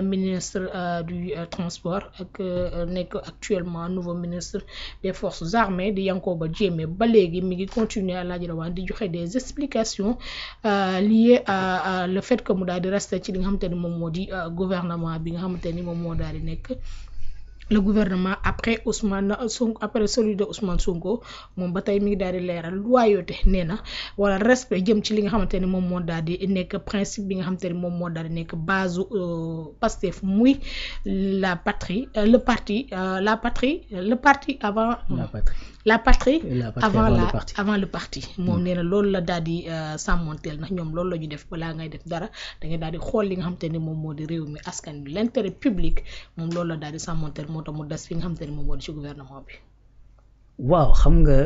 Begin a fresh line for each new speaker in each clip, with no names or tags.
ministre du transport ak nekk actuellement nouveau ministre des forces armées di Yankoba Diémé ba léegi mi ngi continuer Alaaji Rawaan di joxe des explications liées à le fait que mu daal di rester ci li nga xamante ni moom moo di gouvernement bi nga xamante ni moom moo daal di nekk le gouvernement après Ousmane Sonko après celui de Ousmane Sonko moom ba tey mi ngi daal di leeral loyauté nee na wala respect jëm ci li nga xamante ni moom moo daal di nekk principe bi nga xamante ni moom moo daal di nekk base Pastef muy la patrie le parti la patrie le parti avant la patrie avant le parti moom nee na loolu la daal di sàmmonteel ndax ñoom loolu la ñu def balaa ngay def dara da ngay daal di xool li nga xamante ni moom moo di réew mi askan bi l'intérêt public moom loolu la daal di sàmmonteel moo tax mu des fi nga xamante ni moom moo di ci gouvernement bi.
waaw xam nga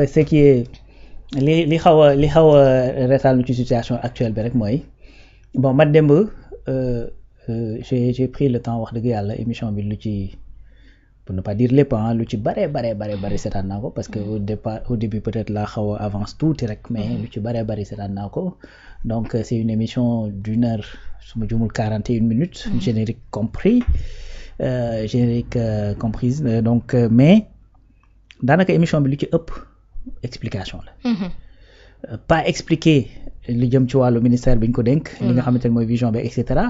ce qui est li xaw a reetaal ci situation actuelle bi rek mooy bon ma démb j'ai pris le temps wax dëgg yàlla émission bi lu ci pour ne pas dire lépp lu ci bare seetaan naa ko parce que au début peut-être laa xaw a avance tuuti rek mais lu ci bare seetaan naa ko donc c'est une émission d'une heure su ma jumul 41 minutes générique compris comprise donc mais daanaka émission bi lu ci ëpp explication la pas expliquer li jëm ci wàllu ministère bi ñu ko dénk li nga xamante ne mooy vision bi et cetera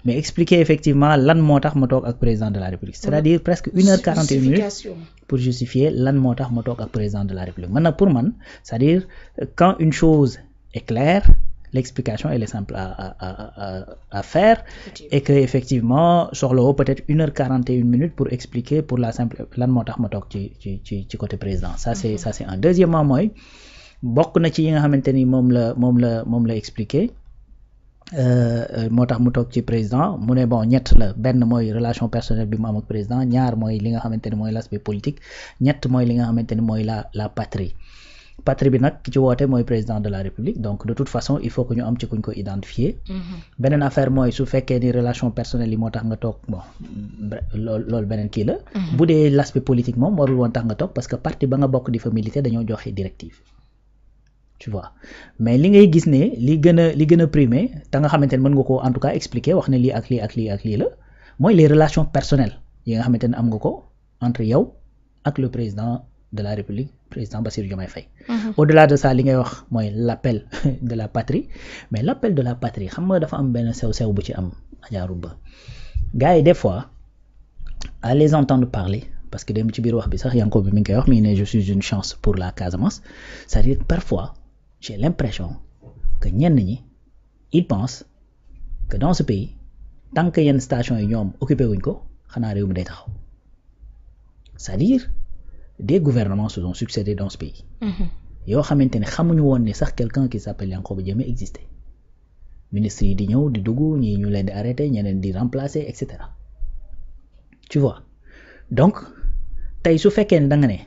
mais expliquer effectivement lan moo tax ma toog ak président de la république c'est-à-dire presque 1h41 minutes pour justifier lan moo tax ma toog ak président de la république man nag pour man c'est-à-dire quand une chose est claire l'explication elle est simple à faire et que effectivement soxla woo peut-être 1h41 minutes pour expliquer pour la simple lan moo tax ma toog ci côté président ça c'est un deuxièmement mooy bokk na ci yi nga xamante ni moom la expliquer moo tax mu toog ci président mu ne bon ñett la benn mooy relation personnelle bi mu am ak président ñaar mooy li nga xamante ni mooy l'aspect politique ñett mooy li nga xamante ni mooy la patrie bi nag ki ci woote mooy président de la république donc de toute façon il faut que ñu am ci kuñ ko identifier beneen affaire mooy su fekkee ni relation personnelle yi moo tax nga toog bon loolu beneen kii la bu dee l'aspect politique moom warul woon tax nga toog parce que parti ba nga bokk di fa militer dañoo joxe directive tu vois mais li ngay gis ne li gën a primé te nga xamante ne mën nga ko en tout cas expliquer wax ne lii ak lii la mooy les relations personnelles yi nga xamante ne am nga ko entre yow ak le président de la république président Bassirou Diomaye Faye au-delà de ça li ngay wax mooy l'appel de la patrie mais l'appel de la patrie xam nga dafa am benn sew bu ci am ajaaru ba gars yi des fois à les entendre parler parce que dem ci biir wax bi sax Yankoba bi mi ngi koy wax mi ngi ne je suis une chance pour la Casamance c'est-à-dire parfois j'ai l'impression que ñenn ñi ils pensent que dans ce pays tant que yenn station yi ñoom occupé wuñ ko xanaa réew mi day taxaw c'est-à-dire des gouvernements se sont succédé dans ce pays yoo xamante ne xamuñu woon ne sax quelqu'un qui s'appelle Yankoba Diémé existait ministres yi di ñëw di dugg ñii ñu leen di arrêter ñeneen di remplacer et cetera tu vois donc tey su fekkee ne da nga ne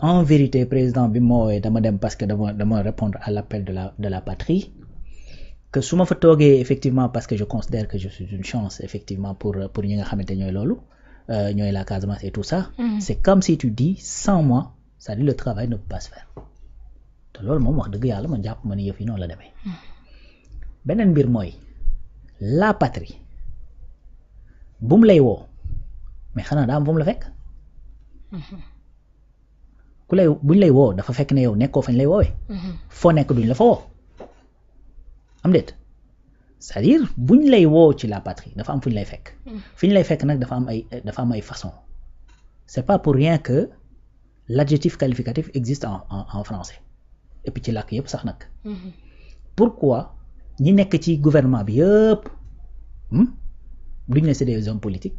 en vérité président bi moo woowee dama dem parce que dama répondre à l'appel de la patrie que su ma fa toogee effectivement parce que je considère que je suis une chance effectivement pour ñi nga xamante ñooy loolu ñooy la Casamance et tout ça c'est comme si tu dis sans moi c'est-à-dire le travail ne peut pas se faire te loolu moom wax dëgg yàlla man jàpp ma ni yëf yi noonu la demee beneen mbir mooy la patrie bu mu lay woo mais xanaa daa am fu mu la fekk buñ lay woo dafa fekk ne yow nekkoo fañ lay woowee foo nekk duñ la fa woo am déet c'est-à-dire buñ lay woo ci la patrie dafa am fuñ lay fekk fiñ lay fekk nag dafa am ay façon c'est pas pour rien que l'adjectif qualificatif existe en français et puis ci làkk yëpp sax nag pourquoi ñi nekk ci gouvernement bi yëpp duñ ne c'est des hommes politiques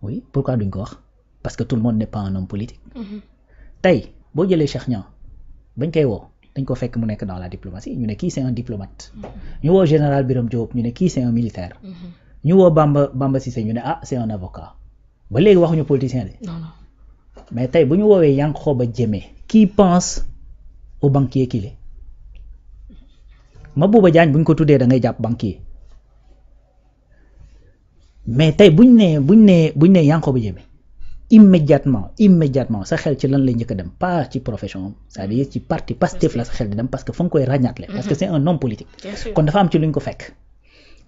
oui pourquoi duñ ko wax parce que tout le monde n'est pas un homme politique tey boo jëlee Cheikh Niang bañ koy woo dañ ko fekk mu nekk dans la diplomatie ñu ne kii c'est un diplomate ñu woo général Birame Diop ñu ne kii c'est un militaire ñu woo Bamba Cissé ñu ne c'est un avocat ba léegi waxuñu politicien de mais tey bu ñu woowee Yankoba Diémé qui pense au banquier qu'il est Mabouba Diagne bu ñu ko tuddee da ngay jàpp banquier mais tey buñ ne Yankoba Diémé immédiatement sa xel ci lan lay njëkk a dem pas ci profession c'est-à-dire ci parti Pastef la sa xel di dem parce que fa nga koy ràññaatle parce que c'est un homme politique kon dafa am ci lu ñu ko fekk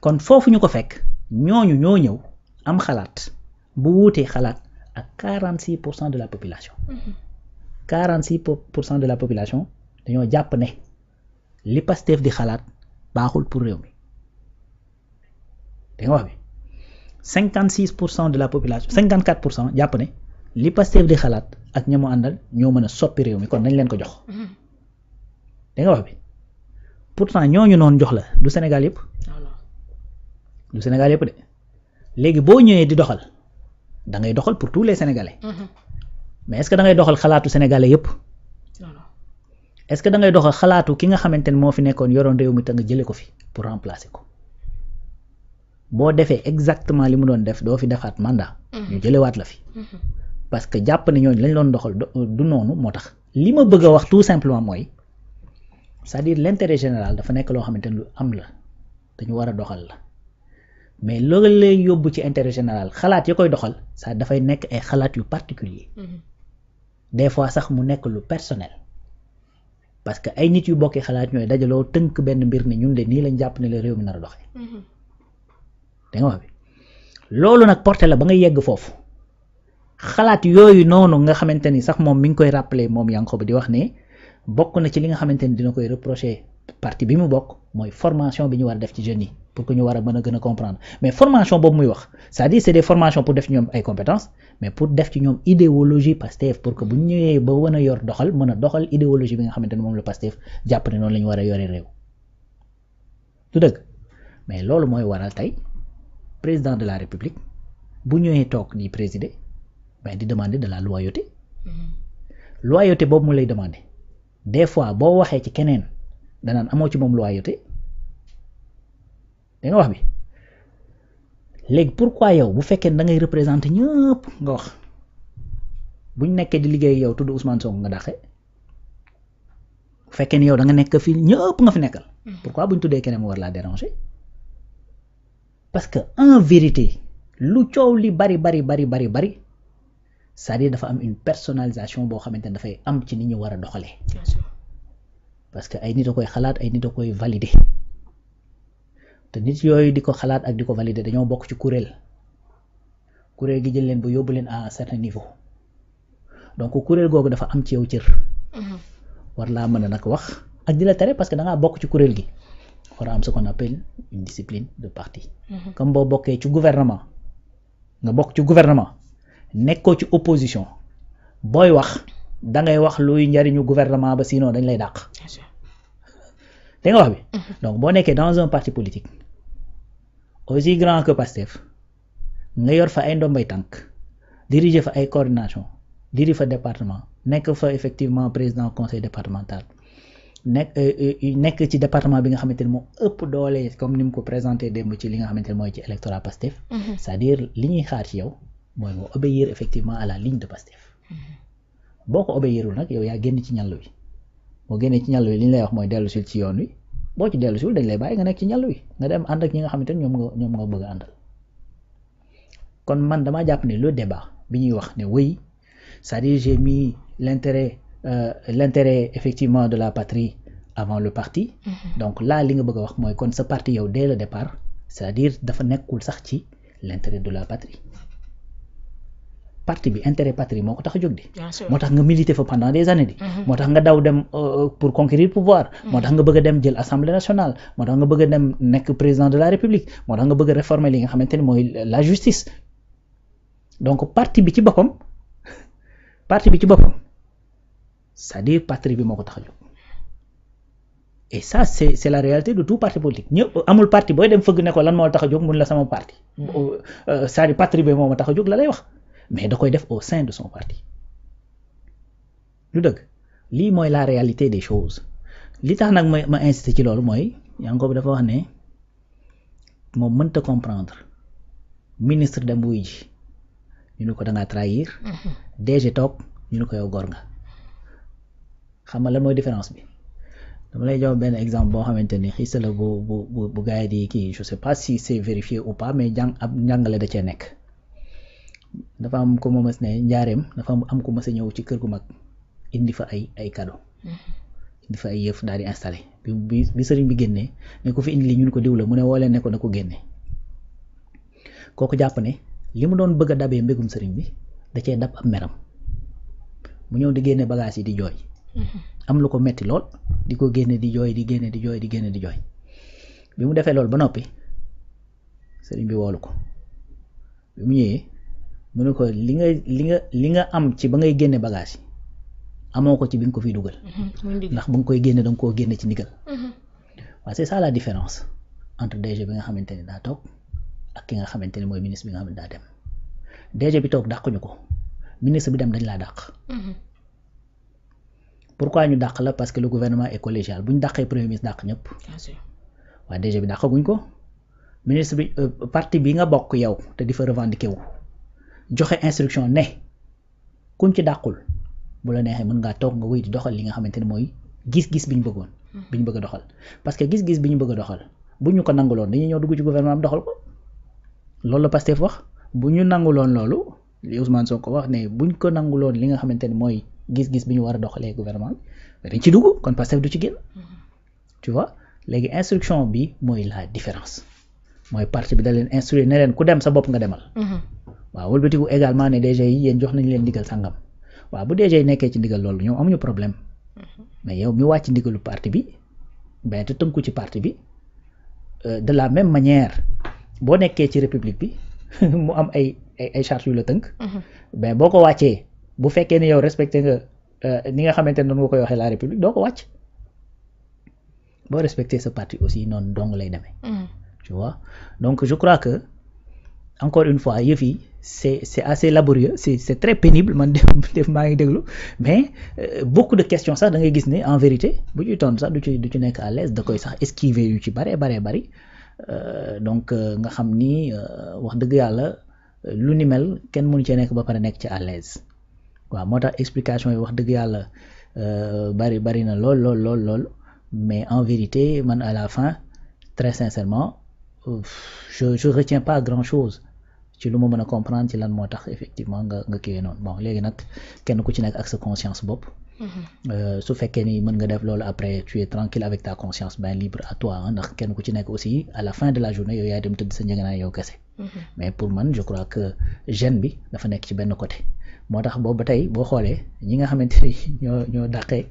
kon foofu ñu ko fekk ñooñu ñoo ñëw am xalaat bu wuutee xalaat ak 46% de la population 46% de la population dañoo jàpp ne li Pastef di xalaat baaxul pour réew mi da nga wax bi 56% de la population 54% jàpp ne li Pastef di xalaat ak ñamu àndal ñoo mën a soppi réew mi kon nañ leen ko jox da nga wax bi pourtant ñooñu noonu jox la du Sénégal yëpp du Sénégal yëpp de léegi boo ñëwee di doxal da ngay doxal pour tous les Sénégalais mais est-ce que da ngay doxal xalaatu Sénégalais yëpp est-ce que da ngay doxal xalaatu ki nga xamante ne moo fi nekkoon yoroon réew mi te nga jëlee ko fi pour remplacer ko boo defee exactement li mu doon def doo fi defaat mandat ñu jëlewaat la fi parce que jàpp ne ñooñu lañ doon doxal du noonu moo tax li ma bëgg a wax tout simplement mooy c'est-à-dire l'intérêt général dafa nekk loo xamante ne lu am la dañu war a doxal la mais loolu lay yóbbu ci intérêt général xalaat ya koy doxal ça dafay nekk ay xalaat yu particulier des fois sax mu nekk lu personnel parce que ay nit yu bokkee xalaat ñooy dajaloo tënk benn mbir ne ñun de nii lañ jàpp ne la réew mi nar a doxee da nga wax bi loolu nag porté la ba nga yegg foofu xalaat yooyu noonu nga xamante ni sax moom mi ngi koy rappeler moom Yankhoba di wax ne bokk na ci li nga xamante ni dina koy reprocher parti bi mu bokk mooy formation bi ñu war a def ci jeunes yi pour que ñu war a mën a gën a comprendre mais formation boobu muy wax c'est-à-dire c'est des formations pour def ci ñoom ay compétences mais pour def ci ñoom idéologie Pastef pour que bu ñu ñëwee ba mën a yor doxal mën a doxal idéologie bi nga xamante ni moom la Pastef jàpp ne noonu la ñu war a yore réew du dëgg mais loolu mooy waral tey président de la République bu ñëwee toog di présider mais di demander de la loyauté loyauté boobu mu lay demander des fois boo waxee ci keneen danaan amoo ci moom loyauté da nga wax bi léegi pourquoi yow bu fekkee da ngay représenter ñëpp nga wax buñ nekkee di liggéey yow tudd Ousmane Sonko nga dàqe bu fekkee ni yow da nga nekk fii ñëpp nga fi nekkal pourquoi buñ tuddee keneen mu war laa déranger parce que en vérité lu coow li bari c'est-à-dire dafa am une personnalisation boo xamante ne dafay am ci ni ñu war a doxalee parce que ay nit a koy xalaat ay nit a koy valider te nit yooyu di ko xalaat ak di ko valider dañoo bokk ci kuréel gi jël leen ba yóbbu leen à un certain niveau donc kuréel googu dafa am ci yow cër war laa mën a nag wax ak di la tere parce que da ngaa bokk ci kuréel gi war a am ce qu'on appelle une discipline de parti comme boo bokkee ci gouvernement nga bokk ci gouvernement nekkoo ci opposition booy wax da ngay wax luy njariñu gouvernement ba sinon dañ lay dàq da nga wax bi donc boo nekkee dans un parti politique aussi grand que Pastef nga yor fa ay ndombay tànk diriger fa ay coordination diriger fa département nekk fa effectivement président conseil départemental nekk ci département bi nga xamante ne moo ëpp doole comme ni mu ko présenté démb ci li nga xamante ne mooy ci électorat Pastef c'est-à-dire li ñuy xaar ci yow mooy nga obéir effectivement à la ligne de Pastef boo ko obéirul nag yow yaa génn ci ñàll wi boo génnee ci ñàll wi li ñu lay wax mooy dellu sil ci yoon wi boo ci dellu sil dañ lay bàyyi nga nekk ci ñàll wi nga dem ànd ak ñi nga xamante ne ñoom nga bëgg a àndal kon man damaa jàpp ne le débat bi ñuy wax ne oui c'est-à-dire j'ai mis l'intérêt effectivement de la patrie avant le parti donc là li nga bëgg a wax mooy kon sa parti yow dès le départ c'est-à-dire dafa nekkul sax ci l'intérêt de la patrie parti bi intérêt patrie moo ko tax a jóg di moo tax nga militer fa pendant des années di moo tax nga daw dem pour conquérir pouvoir moo tax nga bëgg a dem jël assemblée nationale moo tax nga bëgg a dem nekk président de la république moo tax nga bëgg a réformer li nga xamante ne mooy la justice donc parti bi ci boppam c'est-à-dire patrie bi moo ko tax a jóg et ça c'est la réalité de tout parti politique ñëpp amul parti booy dem fëgg ne ko lan moo tax a jóg mun la sama parti c'est-à-dire patrie bi moo ma tax a jóg la lay wax mais da koy def au sein de son parti lu dëgg lii mooy la réalité des choses li tax nag ma insister ci loolu mooy Yankhoba dafa wax ne moom mënta comprendre ministre dem wuy ji ñu ne ko da ngaa trahir DG toog ñu ne ko yow góor nga xam nga lan mooy différence bi dama lay jox benn exemple boo xamante ni xiisa la bu gars yi di kii je sais pas si c'est vérifié ou pas mais ab njàngale da cee nekk dafa am ko moom ne njaareem dafa am ko mës a ñëw ci kër gu mag indi fa ay cadeau indi fa ay yëf daal di installé bi sëriñ bi génnee ne ko fi indi li ñun ko diw la mu ne woo leen ne ko na ko génne kooku jàpp ne li mu doon bëgg a dabee mbégum sëriñ bi da cee dab ab meram mu ñëw di génne bagage yi di jooy am lu ko metti lool di ko génne di jooy di génne di jooy di génne di jooy bi mu defee loolu ba noppi sëriñ bi woolu ko bi mu ñëwee mu ne ko li nga am ci ba ngay génne bagage yi amoo ko ci bi nga ko fiy dugal ndax ba nga koy génne danga koo génne ci ndigal waaw c'est ça la différence entre DG bi nga xamante ni daa toog ak ki nga xamante ni mooy ministre bi nga xamante daa dem DG bi toog dàquñu ko ministre bi dem dañ laa dàq pourquoi ñu dàq la parce que le gouvernement est collégial bu ñu dàqee premier ministre dàq ñëpp waaye DG bi dàqaguñ ko ministre bi parti bi nga bokk yow te di fa revendiquer wu joxe instruction ne kuñ ci dàqul bu la neexee mën ngaa toog nga wéy di doxal li nga xamante ni mooy gis-gis bi ñu bëggoon bi ñu bëgg a doxal parce que gis-gis bi ñu bëgg a doxal bu ñu ko nanguloon dañuy ñëw dugg ci gouvernement am doxal ko loolu la Pastef wax bu ñu nanguloon loolu li Ousmane Sonko wax ne buñ ko nanguloon li nga xamante ni mooy gis-gis bi ñu war a doxalee gouvernement bi dañ ci dugg kon Pastef du ci génn tu vois léegi instruction bi mooy la différence mooy parti bi da leen instruire ne leen ku dem sa bopp nga demal waaw wëlbatiku également ne DG yi yéen jox nañu leen ndigal sangam waaw bu DG yi nekkee ci ndigal loolu ñoom amuñu problème mais yow mi wàcc ndigalu parti bi ben te tënku ci parti bi de la même manière boo nekkee ci république bi mu am ay chartes yu la tënk ben boo ko wàccee bu fekkee ne yow respecté nga ni nga xamante ne noonu nga koy waxee la république doo ko wàcc boo respecté sa parti aussi noonu dong lay demee tu vois donc je crois que encore une fois yëf yi c'est assez laborieux c'est très pénible man def maa ngi déglu mais beaucoup de questions sax da ngay gis ne en vérité bu ñuy tontu sax du ci nekk à l'aise da koy sax esquiver yu ci bari donc nga xam ni wax dëgg yàlla lu ni mel kenn mënu cee nekk ba pare nekk ci à l'aise waaw moo tax explication yi wax dëgg yàlla bari na lool mais en vérité man à la fin très sincèrement je retiens pas grand chose ci lu ma mën a comprendre ci lan moo tax effectivement nga kiiwee noonu bon léegi nag kenn ku ci nekk ak sa conscience bopp su fekkee ni mën nga def loolu après tu es tranquille avec ta conscience ben libre à toi ndax kenn ku ci nekk aussi à la fin de la journée yow yaay dem tëdd sa njëganaay yow kese mais pour man je crois que gêne bi dafa nekk ci benn côté moo tax boobu ba tey boo xoolee ñi nga xamante ni ñoo dàqee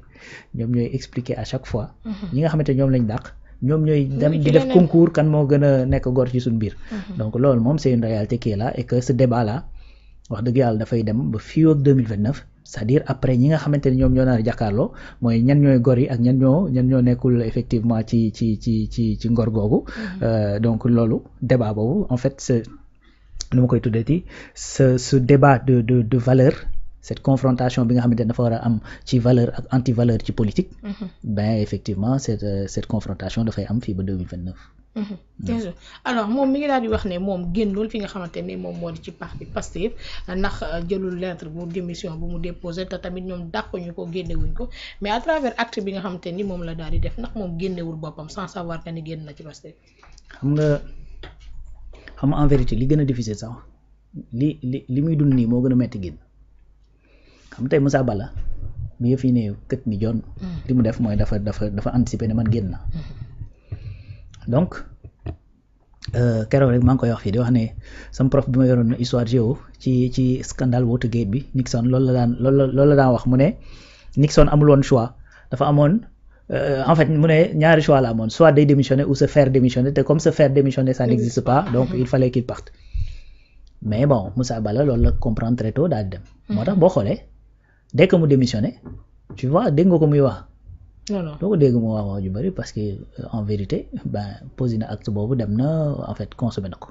ñoom ñooy expliquer à chaque fois ñi nga xamante ñoom lañ dàq ñoom ñooy dem di def concours kan moo gën a nekk góor ci suñu biir donc loolu moom c'est une réalité qui est là et que ce débat là wax dëgg yàlla dafay dem ba fii ak 2029 c'est-à-dire après ñi nga xamante ni ñoom ñoo naan jàkkaarloo mooy ñan ñooy gor yi ak ñan ñoo nekkul effectivement ci ngor googu donc loolu débat boobu en fait c'est nu ma koy tuddati ce débat de valeur cette confrontation bi nga xamante ne dafa war a am ci valeur ak anti valeur ci politique ben effectivement cette confrontation dafay am fii ba 2029
bien sûr alors moom mi ngi daal di wax ne moom génnul fi nga xamante ne moom moo di ci parti Pastef ndax jëlul lettre bu démission bu mu déposé te tamit ñoom dàquñu ko génnewuñ ko mais à travers acte bi nga xamante ni moom la daal di def ndax moom génnewul boppam sans savoir que ni génn na ci Pastef
xam nga en vérité li gën a difficile sax li muy dund nii moo gën a metti génn xam tey Moussa Balla bi yëf yi ne kët ni jon li mu def mooy dafa anticiper ne man génn na donc keroog rek maa ngi koy wax fii di wax ne sama prof bi ma yoroon histoire géo ci scandale Watergate bi Nixon loolu la daan wax mu ne Nixon amul woon choix dafa amoon en fait mu ne ñaari choix la amoon soit day démissionner ou se faire démissionner te comme se faire démissionner ça n'existe pas donc il fallait qu'il parte mais bon Moussa Balla loolu la comprendre très tôt daal di dem moo tax boo xoolee dès que mu démissionné tu vois dégg nga ko muy wax doo ko dégg mu wax ju bari parce que en vérité ben posé na acte boobu dem na en fait consommé na ko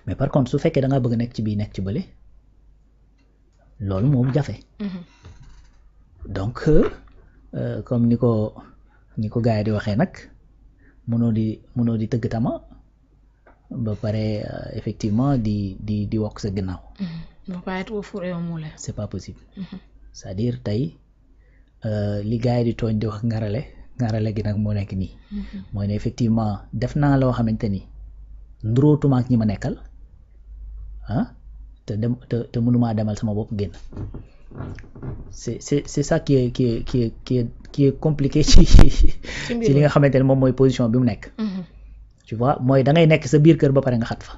mais par contre su fekkee da nga bëgg nekk ci bii nekk ci bële loolu moom jafe donc comme ni ko gars yi di waxee nag mënoo di tëgg tama ba pare effectivement di wokk sa ginnaaw c'est pas possible c'est-à-dire tey li gars yi di tooñ di wax ngarale gi nag moo nekk nii mooy ne effectivement def naa loo xamante ni nduróotuma ak ñi ma nekkal te mënumaa demal sama bopp génn c'est ça qui est compliqué ci li nga xamante ne moom mooy position bi mu nekk tu vois mooy da ngay nekk sa biir kër ba pare nga xat fa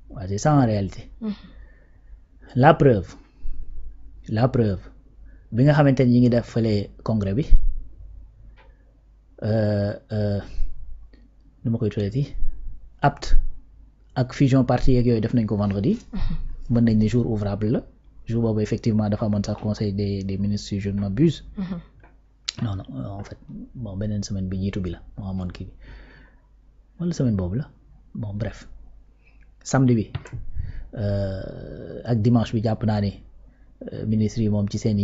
waaw c'est ça en réalité la preuve bi nga xamante ne ñi ngi def fële congrès bi nu ma koy tuddati apte ak fusion parti yeeg yooyu def nañ ko vendredi mën nañ ne jour ouvrable la jour boobu effectivement dafa amoon sax conseil des ministres si je ne m'abuse non en fait bon beneen semaine bi jiitu bi la moo amoon kii bi wala semaine boobu la bon bref samedi bi ak dimanche bi jàpp naa ne ministres yi moom ci seen i